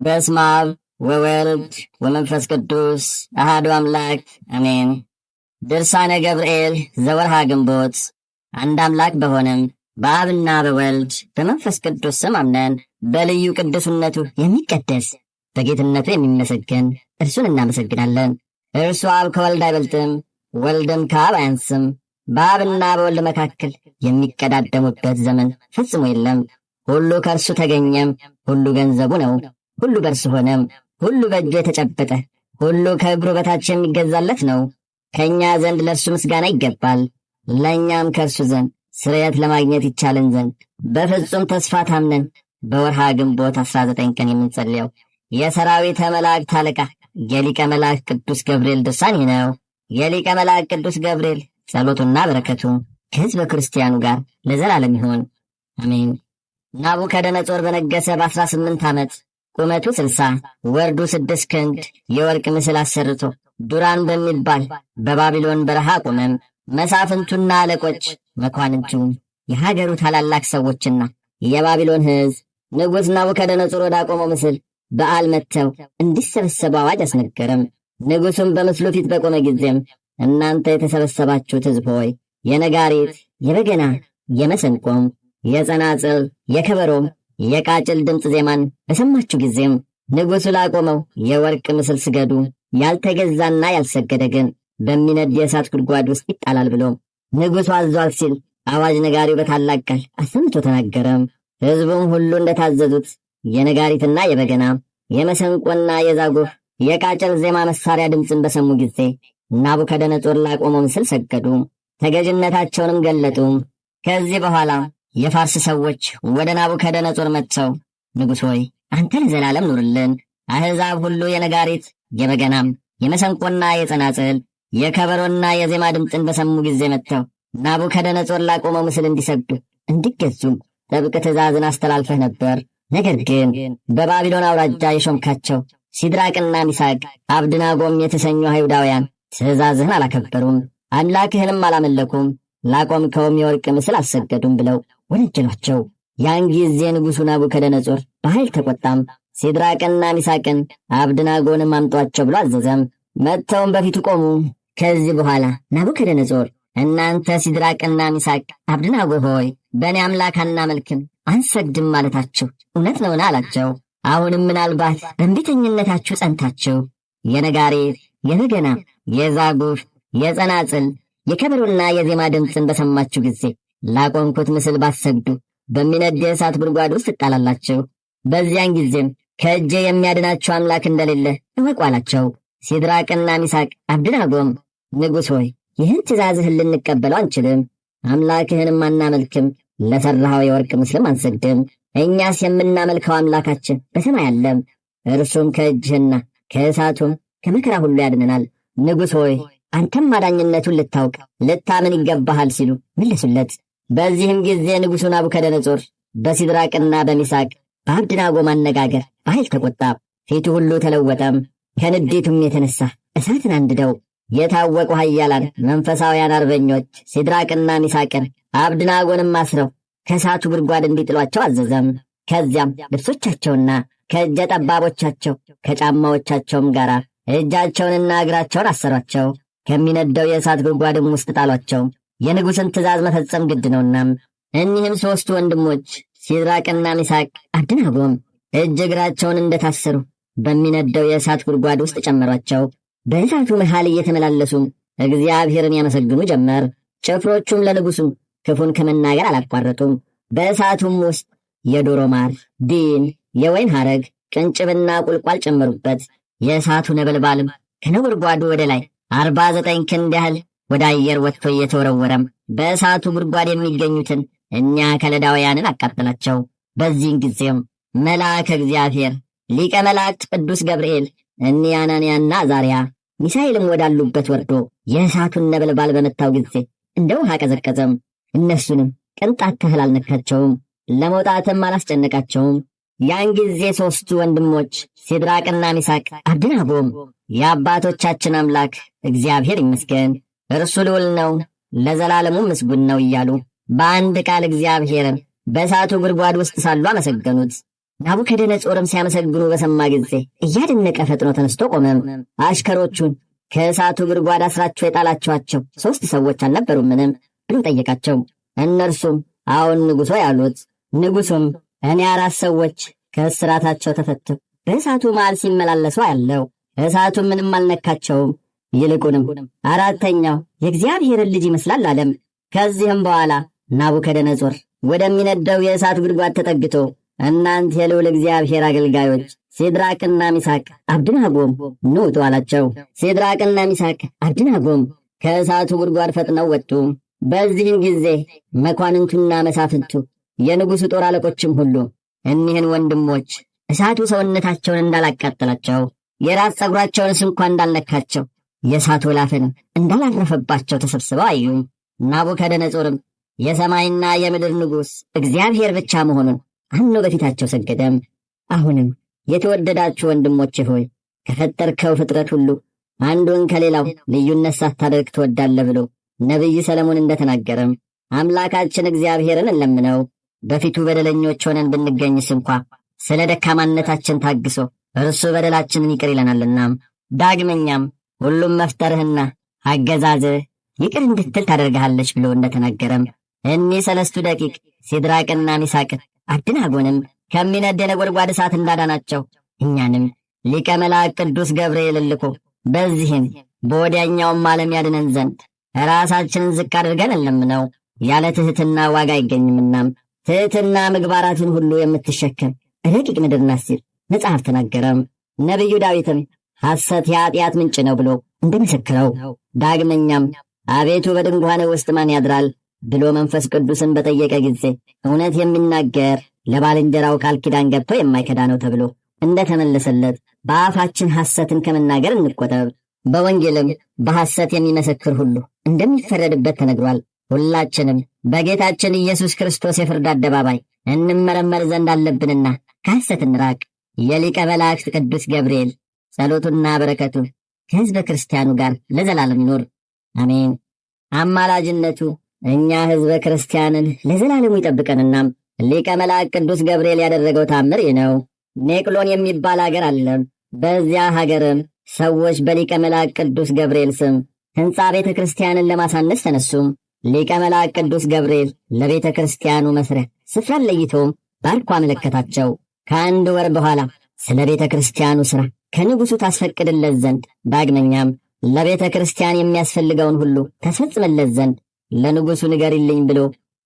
በስመ አብ ወወልድ ወመንፈስ ቅዱስ አሐዱ አምላክ አሜን። ድርሳነ ገብርኤል ዘወርሃ ግንቦት። አንድ አምላክ በሆነም በአብና በወልድ በመንፈስ ቅዱስ ስም አምነን በልዩ ቅዱስነቱ የሚቀደስ በጌትነቱ የሚመሰገን እርሱን እናመሰግናለን። እርሱ አብ ከወልድ አይበልጥም፣ ወልድም ከአብ አያንስም። በአብና በወልድ መካከል የሚቀዳደሙበት ዘመን ፈጽሞ የለም። ሁሉ ከእርሱ ተገኘም፣ ሁሉ ገንዘቡ ነው። ሁሉ በእርሱ ሆነም፣ ሁሉ በእጁ የተጨበጠ፣ ሁሉ ከእግሩ በታች የሚገዛለት ነው። ከእኛ ዘንድ ለእርሱ ምስጋና ይገባል። ለእኛም ከእርሱ ዘንድ ስርየት ለማግኘት ይቻለን ዘንድ በፍጹም ተስፋ ታምነን በወርሃ ግንቦት 19 ቀን የምንጸልየው የሰራዊተ መላእክት አለቃ የሊቀ መላእክት ቅዱስ ገብርኤል ድርሳን ይህ ነው። የሊቀ መላእክት ቅዱስ ገብርኤል ጸሎቱና በረከቱ ከሕዝበ ክርስቲያኑ ጋር ለዘላለም ይሁን አሜን። ናቡከደነጾር በነገሰ በ18 ዓመት ቁመቱ 60 ወርዱ 6 ክንድ የወርቅ ምስል አሰርቶ ዱራን በሚባል በባቢሎን በረሃ ቆመም። መሳፍንቱና አለቆች መኳንንቱ፣ የሀገሩ ታላላቅ ሰዎችና የባቢሎን ሕዝብ ንጉሥ ናቡከደነጾር ወዳቆመው ምስል በዓል መጥተው እንዲሰበሰቡ አዋጅ አስነገረም። ንጉሡም በምስሉ ፊት በቆመ ጊዜም እናንተ የተሰበሰባችሁት ሕዝብ ሆይ የነጋሪት፣ የበገና፣ የመሰንቆም፣ የጸናጽል፣ የከበሮም፣ የቃጭል ድምፅ ዜማን በሰማችሁ ጊዜም ንጉሡ ላቆመው የወርቅ ምስል ስገዱ፣ ያልተገዛና ያልሰገደ ግን በሚነድ የእሳት ጉድጓድ ውስጥ ይጣላል ብሎ ንጉሡ አዟል ሲል አዋጅ ነጋሪው በታላቅ ቃል አሰምቶ ተናገረም። ሕዝቡም ሁሉ እንደታዘዙት የነጋሪትና የበገና የመሰንቆና የዛጉፍ የቃጭል ዜማ መሳሪያ ድምፅን በሰሙ ጊዜ ናቡከደነጾር ላቆመው ምስል ሰገዱ፣ ተገዥነታቸውንም ገለጡ። ከዚህ በኋላ የፋርስ ሰዎች ወደ ናቡከደነጾር መጥተው ንጉሥ ሆይ አንተ ለዘላለም ኑርልን፣ አሕዛብ ሁሉ የነጋሪት የበገናም የመሰንቆና የጸናጽል የከበሮና የዜማ ድምፅን በሰሙ ጊዜ መጥተው ናቡከደነጾር ላቆመው ምስል እንዲሰግዱ እንዲገዙ ጥብቅ ትእዛዝን አስተላልፈህ ነበር። ነገር ግን በባቢሎን አውራጃ የሾምካቸው ሲድራቅና ሚሳቅ አብድናጎም የተሰኙ አይሁዳውያን ትእዛዝህን አላከበሩም፣ አምላክህንም አላመለኩም፣ ላቆምከውም የወርቅ ምስል አልሰገዱም ብለው ወነጀሏቸው። ያን ጊዜ ንጉሡ ናቡከደነጾር በኃይል ተቆጣም። ሲድራቅና ሚሳቅን አብድናጎንም አምጧቸው ብሎ አዘዘም። መጥተውም በፊቱ ቆሙ። ከዚህ በኋላ ናቡከደነጾር እናንተ ሲድራቅና ሚሳቅ አብድናጎ ሆይ በእኔ አምላክ አናመልክም አንሰግድም ማለታችሁ እውነት ነውን? አላቸው። አሁንም ምናልባት በእንቢተኝነታችሁ ጸንታችሁ የነጋሪት፣ የበገና፣ የዛጉፍ፣ የጸናጽል፣ የከበሮና የዜማ ድምፅን በሰማችሁ ጊዜ ላቆምኩት ምስል ባትሰግዱ በሚነድ የእሳት ጉድጓድ ውስጥ ትጣላላችሁ። በዚያን ጊዜም ከእጄ የሚያድናችሁ አምላክ እንደሌለ እወቁ አላቸው። ሲድራቅና ሚሳቅ አብድናጎም ንጉሥ ሆይ ይህን ትእዛዝህን ልንቀበለው አንችልም፣ አምላክህንም አናመልክም፣ ለሠራኸው የወርቅ ምስልም አንሰግድም። እኛስ የምናመልከው አምላካችን በሰማይ አለም፣ እርሱም ከእጅህና ከእሳቱም ከመከራ ሁሉ ያድነናል። ንጉሥ ሆይ አንተም ማዳኝነቱን ልታውቅ ልታምን ይገባሃል ሲሉ መለሱለት። በዚህም ጊዜ ንጉሡ ናቡከደነጾር በሲድራቅና በሚሳቅ በአብድናጎም አነጋገር በኃይል ተቆጣ። ፊቱ ሁሉ ተለወጠም። ከንዴቱም የተነሳ እሳትን አንድደው የታወቁ ኃያላን መንፈሳውያን አርበኞች ሲድራቅና ሚሳቅን አብድናጎንም አስረው ከእሳቱ ጉድጓድ እንዲጥሏቸው አዘዘም። ከዚያም ልብሶቻቸውና ከእጀ ጠባቦቻቸው ከጫማዎቻቸውም ጋር እጃቸውንና እግራቸውን አሰሯቸው። ከሚነደው የእሳት ጉድጓድም ውስጥ ጣሏቸው። የንጉሥን ትእዛዝ መፈጸም ግድ ነውና። እኒህም ሦስቱ ወንድሞች ሲድራቅና ሚሳቅ አብድናጎም እጅ እግራቸውን እንደታሰሩ በሚነደው የእሳት ጉድጓድ ውስጥ ጨመሯቸው። በእሳቱ መሃል እየተመላለሱም እግዚአብሔርን ያመሰግኑ ጀመር። ጭፍሮቹም ለንጉሡ ክፉን ከመናገር አላቋረጡም። በእሳቱም ውስጥ የዶሮ ማር፣ ዲን፣ የወይን ሐረግ፣ ቅንጭብና ቁልቋል ጨመሩበት። የእሳቱ ነበልባልም ከነጎድጓዱ ወደ ላይ 49 ክንድ ያህል ወደ አየር ወጥቶ እየተወረወረም በእሳቱ ጉድጓድ የሚገኙትን እኛ ከለዳውያንን አቃጠላቸው። በዚህን ጊዜም መልአከ እግዚአብሔር ሊቀ መላእክት ቅዱስ ገብርኤል እኒያ አናንያና አዛርያ ሚሳኤልም ወዳሉበት ወርዶ የእሳቱን ነበልባል በመታው ጊዜ እንደ ውሃ ቀዘቀዘም። እነሱንም ቅንጣት ታህል አልነካቸውም፣ ለመውጣትም አላስጨነቃቸውም። ያን ጊዜ ሦስቱ ወንድሞች ሲድራቅና ሚሳቅ አብድናጎም የአባቶቻችን አምላክ እግዚአብሔር ይመስገን፣ እርሱ ልዑል ነው፣ ለዘላለሙ ምስጉን ነው እያሉ በአንድ ቃል እግዚአብሔርን በእሳቱ ጉድጓድ ውስጥ ሳሉ አመሰገኑት። ናቡከደነጾርም ሲያመሰግኑ በሰማ ጊዜ እያደነቀ ፈጥኖ ተነስቶ ቆመም። አሽከሮቹን ከእሳቱ ጉድጓድ አስራችሁ የጣላችኋቸው 3 ሰዎች አልነበሩምንም ብሎ ጠየቃቸው። እነርሱም አዎን ንጉሶ ያሉት። ንጉሱም እኔ 4 ሰዎች ከእስራታቸው ተፈተው በእሳቱ መሃል ሲመላለሱ አያለው፣ እሳቱ ምንም አልነካቸውም። ይልቁንም 4ተኛው የእግዚአብሔርን ልጅ ይመስላል አለም። ከዚህም በኋላ ናቡከደነጾር ወደሚነደው የእሳት ጉድጓድ ተጠግቶ እናንተ የልዑል እግዚአብሔር አገልጋዮች ሲድራቅና ሚሳቅ አብድናጎም ኑ ውጡ አላቸው። ሲድራቅና ሚሳቅ አብድናጎም ከእሳቱ ጉድጓድ ፈጥነው ወጡ። በዚህም ጊዜ መኳንንቱና መሳፍንቱ የንጉሡ ጦር አለቆችም ሁሉ እኒህን ወንድሞች እሳቱ ሰውነታቸውን እንዳላቃጠላቸው የራስ ጸጉራቸውንስ እንኳ እንዳልነካቸው የእሳቱ ወላፈን እንዳላረፈባቸው ተሰብስበው አዩ። ናቡከደነጾርም የሰማይና የምድር ንጉሥ እግዚአብሔር ብቻ መሆኑን አምኖ በፊታቸው ሰገደም። አሁንም የተወደዳችሁ ወንድሞቼ ሆይ ከፈጠርከው ፍጥረት ሁሉ አንዱን ከሌላው ልዩነት ሳታደርግ ትወዳለህ ብሎ ነቢይ ሰለሞን እንደተናገረም አምላካችን እግዚአብሔርን እንለምነው። በፊቱ በደለኞች ሆነን ብንገኝስ እንኳ ስለ ደካማነታችን ታግሶ እርሱ በደላችንን ይቅር ይለናልና። ዳግመኛም ሁሉም መፍጠርህና አገዛዝህ ይቅር እንድትል ታደርግሃለች ብሎ እንደተናገረም እኒህ 3 ደቂቅ ሲድራቅና ሚሳቅ አብድናጎንም ከሚነድ የነጎድጓድ እሳት እንዳዳናቸው እኛንም ሊቀ መላእክት ቅዱስ ገብርኤል ልኮ በዚህም በወዲያኛውም ዓለም ያድነን ዘንድ ራሳችንን ዝቅ አድርገን እንለምነው። ያለ ትሕትና ዋጋ አይገኝምና ትሕትና ምግባራትን ሁሉ የምትሸከም ረቂቅ ምድር ናት ሲል መጽሐፍ ተናገረም። ነቢዩ ዳዊትም ሐሰት የኃጢአት ምንጭ ነው ብሎ እንደመሰከረው ዳግመኛም አቤቱ በድንኳንህ ውስጥ ማን ያድራል ብሎ መንፈስ ቅዱስን በጠየቀ ጊዜ እውነት የሚናገር ለባልንጀራው ቃል ኪዳን ገብቶ የማይከዳ ነው ተብሎ እንደተመለሰለት በአፋችን ሐሰትን ከመናገር እንቆጠብ። በወንጌልም በሐሰት የሚመሰክር ሁሉ እንደሚፈረድበት ተነግሯል። ሁላችንም በጌታችን ኢየሱስ ክርስቶስ የፍርድ አደባባይ እንመረመር ዘንድ አለብንና ከሐሰት እንራቅ። የሊቀ መላእክት ቅዱስ ገብርኤል ጸሎቱና በረከቱ ከሕዝበ ክርስቲያኑ ጋር ለዘላለም ይኑር፣ አሜን። አማላጅነቱ እኛ ሕዝበ ክርስቲያንን ለዘላለሙ ይጠብቀንና ሊቀ መላእክት ቅዱስ ገብርኤል ያደረገው ታምር ይህ ነው። ኔቅሎን የሚባል አገር አለ። በዚያ ሀገርም ሰዎች በሊቀ መላእክት ቅዱስ ገብርኤል ስም ሕንፃ ቤተ ክርስቲያንን ለማሳነስ ተነሱም። ሊቀ መላእክት ቅዱስ ገብርኤል ለቤተ ክርስቲያኑ መስሪያ ስፍራን ለይቶም ባርኮ አመለከታቸው። ከ1 ወር በኋላ ስለ ቤተ ክርስቲያኑ ሥራ ከንጉሡ ታስፈቅድለት ዘንድ ዳግመኛም ለቤተ ክርስቲያን የሚያስፈልገውን ሁሉ ታስፈጽምለት ዘንድ ለንጉሡ ንገሪልኝ ብሎ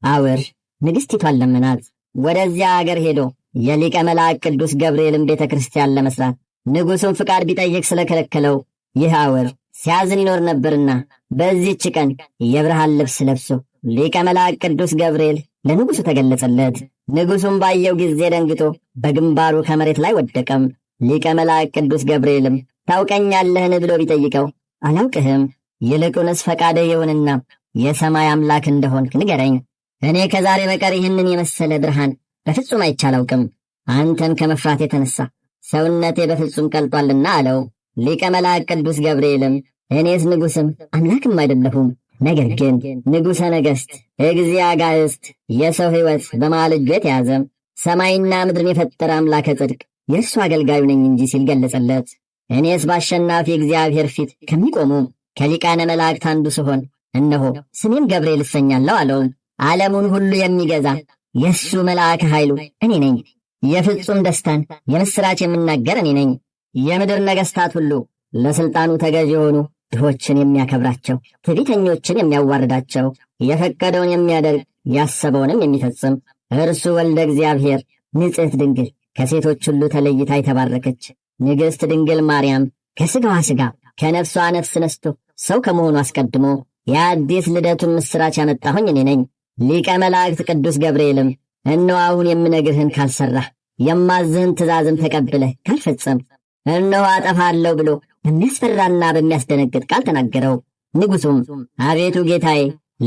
አውር ንግሥቲቷን ለመናት። ወደዚያ አገር ሄዶ የሊቀ መላእክት ቅዱስ ገብርኤልን ቤተ ክርስቲያን ለመስራት ንጉሡን ፍቃድ ቢጠይቅ ስለከለከለው ይህ አውር ሲያዝን ይኖር ነበርና በዚህች ቀን የብርሃን ልብስ ለብሶ ሊቀ መላእክት ቅዱስ ገብርኤል ለንጉሡ ተገለጸለት። ንጉሡም ባየው ጊዜ ደንግጦ በግንባሩ ከመሬት ላይ ወደቀም። ሊቀ መላእክት ቅዱስ ገብርኤልም ታውቀኛለህን ብሎ ቢጠይቀው አላውቅህም፣ ይልቁንስ ፈቃድህ ይሁንና የሰማይ አምላክ እንደሆንክ ንገረኝ። እኔ ከዛሬ በቀር ይህንን የመሰለ ብርሃን በፍጹም አይቼ አላውቅም። አንተን ከመፍራት የተነሳ ሰውነቴ በፍጹም ቀልጧልና አለው። ሊቀ መላእክት ቅዱስ ገብርኤልም እኔስ ንጉሥም አምላክም አይደለሁም፣ ነገር ግን ንጉሠ ነገሥት እግዚአ አጋዕዝት የሰው ሕይወት በመሃል እጁ የተያዘ ሰማይና ምድርን የፈጠረ አምላከ ጽድቅ የእርሱ አገልጋዩ ነኝ እንጂ ሲል ገለጸለት። እኔስ በአሸናፊ እግዚአብሔር ፊት ከሚቆሙ ከሊቃነ መላእክት አንዱ ስሆን እነሆ ስሜም ገብርኤል እሰኛለሁ አለው። ዓለሙን ሁሉ የሚገዛ የእሱ መልአከ ኃይሉ እኔ ነኝ። የፍጹም ደስታን የምሥራች የምናገር እኔ ነኝ። የምድር ነገሥታት ሁሉ ለሥልጣኑ ተገዥ የሆኑ ድሆችን የሚያከብራቸው፣ ትዕቢተኞችን የሚያዋርዳቸው፣ የፈቀደውን የሚያደርግ ያሰበውንም የሚፈጽም እርሱ ወልደ እግዚአብሔር ንጽሕት ድንግል ከሴቶች ሁሉ ተለይታ የተባረከች ንግሥት ድንግል ማርያም ከሥጋዋ ሥጋ ከነፍሷ ነፍስ ነስቶ ሰው ከመሆኑ አስቀድሞ የአዲስ ልደቱን ምሥራች ያመጣሁኝ እኔ ነኝ። ሊቀ መላእክት ቅዱስ ገብርኤልም እነሆ አሁን የምነግርህን ካልሰራህ የማዝህን ትእዛዝም ተቀብለህ ካልፈጸም እነሆ አጠፋለሁ ብሎ በሚያስፈራና በሚያስደነግጥ ቃል ተናገረው። ንጉሡም አቤቱ ጌታዬ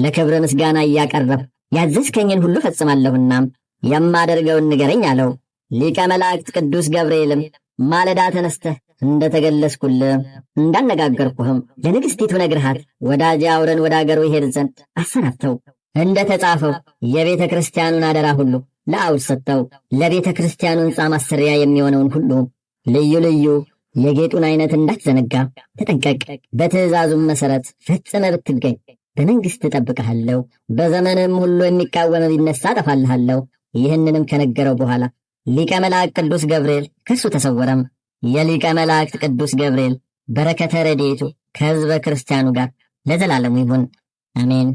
ለክብር ምስጋና እያቀረብ ያዘዝከኝን ሁሉ ፈጽማለሁና የማደርገውን ንገረኝ አለው። ሊቀ መላእክት ቅዱስ ገብርኤልም ማለዳ ተነስተህ እንደተገለጽኩልህ እንዳነጋገርኩህም ለንግሥቲቱ ነግርሃት ወዳጄ አውረን ወደ አገሩ ይሄድ ዘንድ አሰናብተው። እንደ ተጻፈው የቤተ ክርስቲያኑን አደራ ሁሉ ለአውር ሰጠው። ለቤተ ክርስቲያኑ ሕንፃ ማሰሪያ የሚሆነውን ሁሉ ልዩ ልዩ የጌጡን አይነት እንዳትዘነጋ ተጠንቀቅ። በትእዛዙም መሠረት ፈጽመ ብትገኝ በመንግሥት እጠብቅሃለሁ። በዘመንም ሁሉ የሚቃወም ቢነሣ አጠፋልሃለሁ። ይህንንም ከነገረው በኋላ ሊቀ መላእክት ቅዱስ ገብርኤል ከእርሱ ተሰወረም። የሊቀ መላእክት ቅዱስ ገብርኤል በረከተ ረድኤቱ ከሕዝበ ክርስቲያኑ ጋር ለዘላለሙ ይሁን አሜን።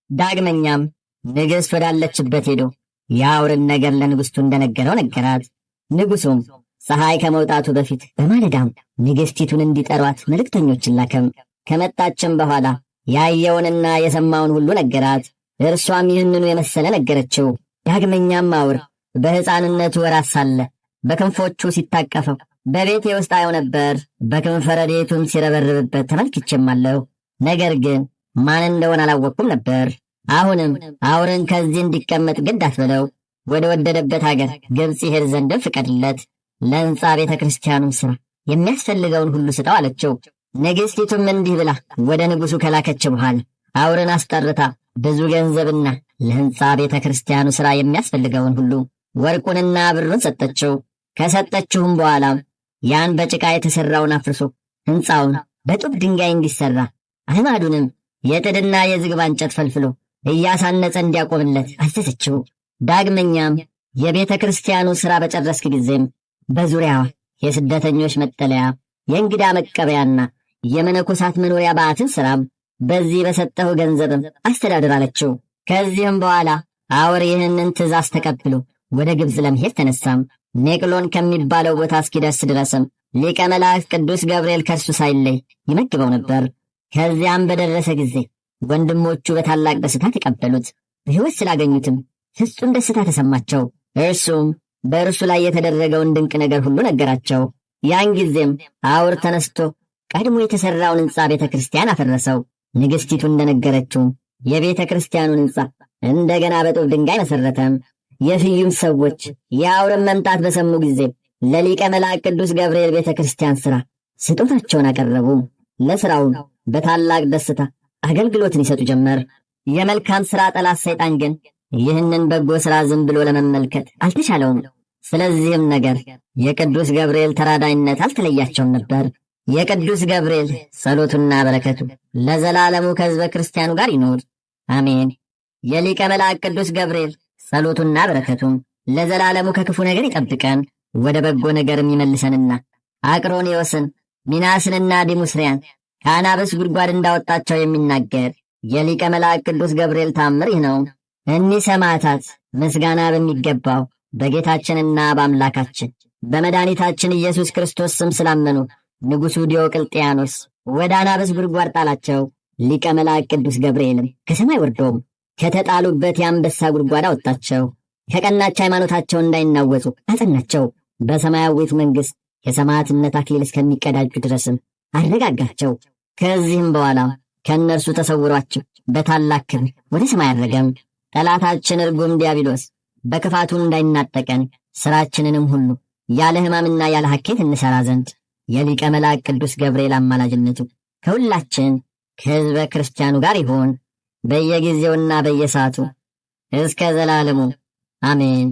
ዳግመኛም ንግሥት ወዳለችበት ሄዶ የአውርን ነገር ለንጉሥቱ እንደነገረው ነገራት። ንጉሡም ፀሐይ ከመውጣቱ በፊት በማለዳም ንግሥቲቱን እንዲጠሯት መልእክተኞችን ላከም። ከመጣችም በኋላ ያየውንና የሰማውን ሁሉ ነገራት። እርሷም ይህንኑ የመሰለ ነገረችው። ዳግመኛም አውር በሕፃንነቱ ወራት ሳለ በክንፎቹ ሲታቀፈው በቤቴ ውስጥ አየው ነበር። በክንፈ ረድኤቱም ሲረበርብበት ተመልክቼማለሁ። ነገር ግን ማን እንደሆነ አላወቅኩም ነበር። አሁንም አውርን ከዚህ እንዲቀመጥ ግድ አትበለው። ወደ ወደደበት አገር ግብፅ ይሄድ ዘንድ ፍቀድለት። ለሕንፃ ቤተ ክርስቲያኑም ሥራ የሚያስፈልገውን ሁሉ ስጠው አለችው። ንግሥቲቱም እንዲህ ብላ ወደ ንጉሡ ከላከች በኋላ አውርን አስጠርታ ብዙ ገንዘብና ለሕንፃ ቤተ ክርስቲያኑ ሥራ የሚያስፈልገውን ሁሉ ወርቁንና ብሩን ሰጠችው። ከሰጠችውም በኋላ ያን በጭቃ የተሠራውን አፍርሶ ሕንፃውን በጡብ ድንጋይ እንዲሠራ አዕማዱንም የጥድና የዝግባ እንጨት ፈልፍሎ እያሳነጸ እንዲያቆምለት አዘዘችው። ዳግመኛም የቤተ ክርስቲያኑ ሥራ በጨረስክ ጊዜም በዙሪያዋ የስደተኞች መጠለያ፣ የእንግዳ መቀበያና የመነኮሳት መኖሪያ በዓትን ሥራም በዚህ በሰጠሁ ገንዘብም አስተዳድር አለችው። ከዚህም በኋላ አውር ይህንን ትእዛዝ ተቀብሎ ወደ ግብፅ ለመሄድ ተነሳም። ኔቅሎን ከሚባለው ቦታ እስኪደርስ ድረስም ሊቀ መላእክት ቅዱስ ገብርኤል ከእርሱ ሳይለይ ይመግበው ነበር። ከዚያም በደረሰ ጊዜ ወንድሞቹ በታላቅ ደስታ ተቀበሉት። በሕይወት ስላገኙትም ፍጹም ደስታ ተሰማቸው። እርሱም በእርሱ ላይ የተደረገውን ድንቅ ነገር ሁሉ ነገራቸው። ያን ጊዜም አውር ተነስቶ ቀድሞ የተሠራውን ሕንፃ ቤተ ክርስቲያን አፈረሰው። ንግሥቲቱ እንደነገረችውም የቤተ ክርስቲያኑን ሕንፃ እንደገና በጡብ ድንጋይ መሠረተም። የፍዩም ሰዎች የአውርን መምጣት በሰሙ ጊዜ ለሊቀ መላእክት ቅዱስ ገብርኤል ቤተ ክርስቲያን ሥራ ስጦታቸውን አቀረቡ። ለሥራውም በታላቅ ደስታ አገልግሎትን ይሰጡ ጀመር። የመልካም ሥራ ጠላት ሰይጣን ግን ይህንን በጎ ሥራ ዝም ብሎ ለመመልከት አልተቻለውም። ስለዚህም ነገር የቅዱስ ገብርኤል ተራዳይነት አልተለያቸውም ነበር። የቅዱስ ገብርኤል ጸሎቱና በረከቱ ለዘላለሙ ከሕዝበ ክርስቲያኑ ጋር ይኖር አሜን። የሊቀ መላእክት ቅዱስ ገብርኤል ጸሎቱና በረከቱም ለዘላለሙ ከክፉ ነገር ይጠብቀን፣ ወደ በጎ ነገርም ይመልሰንና አቅሮንዮስን ሚናስንና ዲሙስሪያን ከአናብስ ጉድጓድ እንዳወጣቸው የሚናገር የሊቀ መላእክት ቅዱስ ገብርኤል ታምር ይህ ነው። እኒህ ሰማዕታት ምስጋና በሚገባው በጌታችንና በአምላካችን በመድኃኒታችን ኢየሱስ ክርስቶስ ስም ስላመኑ ንጉሡ ዲዮቅልጥያኖስ ወደ አናብስ ጉድጓድ ጣላቸው። ሊቀ መላእክት ቅዱስ ገብርኤልም ከሰማይ ወርዶም ከተጣሉበት የአንበሳ ጉድጓድ አወጣቸው። ከቀናች ሃይማኖታቸው እንዳይናወጹ አጸናቸው። በሰማያዊት መንግሥት የሰማዕትነት አክሊል እስከሚቀዳጁ ድረስም አረጋጋቸው። ከዚህም በኋላ ከእነርሱ ተሰውሯቸው በታላቅ ክብር ወደ ሰማይ አረገም። ጠላታችን እርጉም ዲያብሎስ በክፋቱ እንዳይናጠቀን ሥራችንንም ሁሉ ያለ ሕማምና ያለ ሐኬት እንሠራ ዘንድ የሊቀ መላእክት ቅዱስ ገብርኤል አማላጅነቱ ከሁላችን ከሕዝበ ክርስቲያኑ ጋር ይሆን በየጊዜውና በየሰዓቱ እስከ ዘላለሙ አሜን።